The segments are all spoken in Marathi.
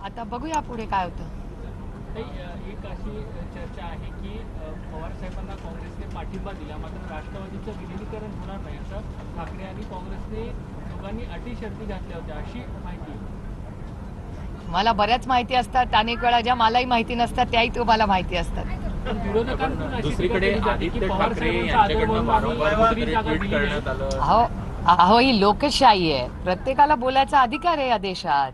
आता बघूया पुढे काय होतं. एक अशी चर्चा आहे की पवार साहेबांना काँग्रेसने पाठिंबा दिला, मात्र राष्ट्रवादीचं विलिनीकरण होणार नाही असं ठाकरे आणि काँग्रेसने दोघांनी अटी शर्ती घातल्या होत्या अशी माहिती आहे. मला बऱ्याच माहिती असतात, अनेक वेळा ज्या मलाही माहिती नसतात त्याही तुम्हाला माहिती असतात. पण विरोधकांकडून अशी दुसरीकडे टीका केली जाते की आदित्य पवार ठाकरे साहेबांचा आदर यांच्याकडनं म्हणून आम्ही वारंवार दुसरी जागा ट्विट दिली करण्यात नाही. आलं. अहो अहो ही लोकशाही आहे, प्रत्येकाला बोलायचा अधिकार आहे या देशात.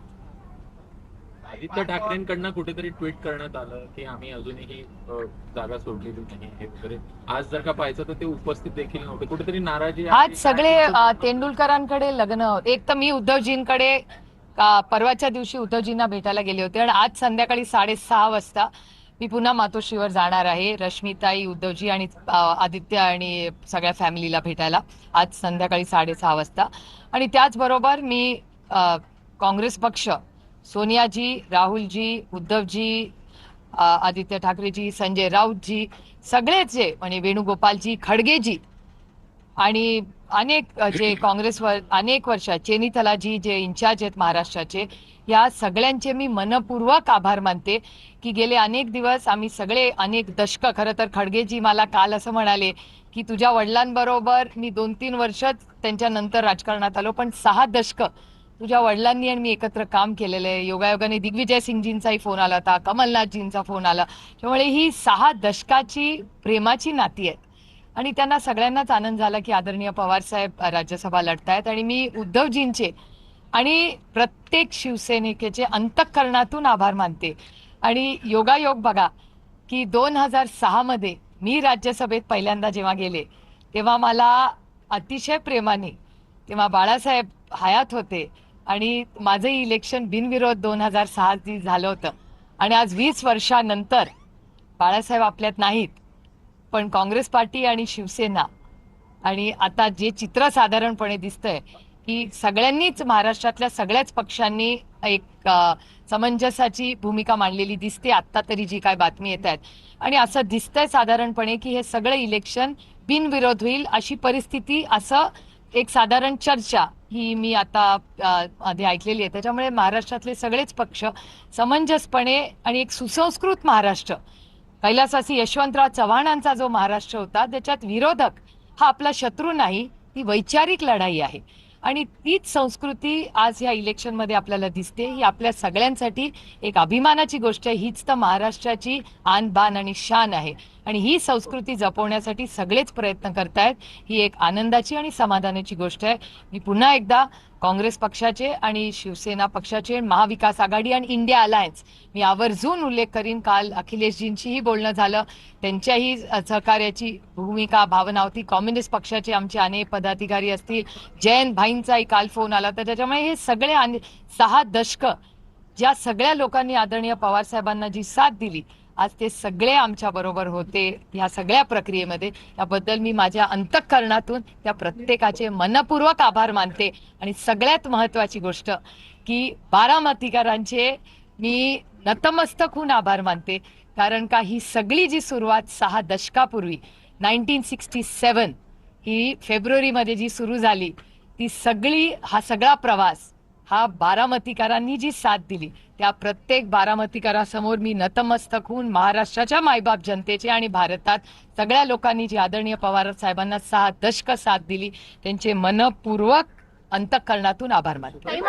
आदित्य ठाकरेंकडनं कुठेतरी ट्विट करण्यात आलं की आम्ही अजूनही जागा सोडलेली नाही हे वगैरे. आज जर का पाहायचं तर ते उपस्थित देखील नव्हते, कुठेतरी नाराजी आहे. आज सगळे तेंडुलकरांकडे लग्न, एक तर मी उद्धवजींकडे परवाच्या दिवशी उद्धवजींना भेटायला गेले होते आणि आज संध्याकाळी 6:30 वाजता मी पुन्हा मातोश्रीवर जाणार आहे रश्मिताई, उद्धवजी आणि आदित्य आणि सगळ्या फॅमिलीला भेटायला आज संध्याकाळी 6:30 वाजता. आणि त्याचबरोबर मी काँग्रेस पक्ष, सोनियाजी, राहुलजी, उद्धवजी, आदित्य ठाकरेजी, संजय राऊतजी, सगळेच जे म्हणजे वेणुगोपालजी, खडगेजी आणि अनेक जे काँग्रेसवर अनेक वर्ष चेनीथलाजी जे इन्चार्ज आहेत महाराष्ट्राचे, या सगळ्यांचे मी मनपूर्वक आभार मानते की गेले अनेक दिवस आम्ही सगळे अनेक दशक, खरं तर खडगेजी मला काल असं म्हणाले की तुझ्या वडिलांबरोबर मी 2-3 वर्षच त्यांच्यानंतर राजकारणात आलो, पण 6 दशक तुझ्या वडिलांनी आणि मी एकत्र काम केलेलं आहे. योगायोगाने दिग्विजय सिंगजींचाही फोन आला होता, कमलनाथजींचा फोन आला. त्यामुळे ही 6 दशकाची प्रेमाची नाती आहेत आणि त्यांना सगळ्यांनाच आनंद झाला की आदरणीय पवारसाहेब राज्यसभा लढतायत. आणि मी उद्धवजींचे आणि प्रत्येक शिवसैनिकेचे अंतःकरणातून आभार मानते. आणि योगायोग बघा की 2006 मध्ये मी राज्यसभेत पहिल्यांदा जेव्हा गेले तेव्हा मला अतिशय प्रेमाने, तेव्हा बाळासाहेब हयात होते आणि माझंही इलेक्शन बिनविरोध 2006 झालं होतं. आणि आज 20 वर्षानंतर बाळासाहेब आपल्यात नाहीत, पण काँग्रेस पार्टी आणि शिवसेना आणि आता जे चित्र साधारणपणे दिसतंय की सगळ्यांनीच, महाराष्ट्रातल्या सगळ्याच पक्षांनी एक समंजसाची भूमिका मांडलेली दिसते आत्ता तरी जी काय बातमी येत आहेत. आणि असं दिसतंय साधारणपणे की हे सगळं इलेक्शन बिनविरोध होईल अशी परिस्थिती, असं एक साधारण चर्चा ही मी आता आधी ऐकलेली आहे. त्याच्यामुळे महाराष्ट्रातले सगळेच पक्ष समंजसपणे आणि एक सुसंस्कृत महाराष्ट्र, कैलासवासी यशवंतराव चव्हाणांचा जो महाराष्ट्र होता त्याच्यात विरोधक हा आपला शत्रू नाही, ती वैचारिक लढाई आहे. आणि तीच संस्कृती आज या इलेक्शनमध्ये आपल्याला दिसते. ही आपल्या सगळ्यांसाठी एक अभिमानाची गोष्ट आहे. हीच तर महाराष्ट्राची आन बान आणि शान आहे आणि ही संस्कृती जपवण्यासाठी सगळेच प्रयत्न करतायत. ही एक आनंदाची आणि समाधानाची गोष्ट आहे. मी पुन्हा एकदा काँग्रेस पक्षाचे आणि शिवसेना पक्षाचे, महाविकास आघाडी आणि इंडिया अलायन्स, मी आवर्जून उल्लेख करीन. काल अखिलेशजींशीही बोलणं झालं, त्यांच्याही सहकार्याची भूमिका, भावना होती. कम्युनिस्ट पक्षाचे आमचे अनेक पदाधिकारी असतील, जयंत भाईंचाही काल फोन आला. तर त्याच्यामुळे हे सगळे 6 दशक ज्या सगळ्या लोकांनी आदरणीय पवारसाहेबांना जी साथ दिली, आज ते सगळे आमच्या बरोबर होते ह्या सगळ्या प्रक्रियेमध्ये. त्याबद्दल मी माझ्या अंतःकरणातून त्या प्रत्येकाचे मनपूर्वक आभार मानते. आणि सगळ्यात महत्त्वाची गोष्ट की बारामतीकरांचे मी नतमस्तक होऊन आभार मानते, कारण का ही सगळी जी सुरुवात 6 दशकापूर्वी 1967 ही फेब्रुवारीमध्ये जी सुरू झाली, ती सगळी, हा सगळा प्रवास हा बारामतीकरांनी जी साथ दिली, त्या प्रत्येक बारामतीकरासमोर मी नतमस्तक होऊन महाराष्ट्राच्या मायबाप जनतेचे आणि भारतात सगळ्या लोकांनी जी आदरणीय पवार साहेबांना 6 दशक साथ दिली त्यांचे मनपूर्वक अंतःकरणातून आभार मानते.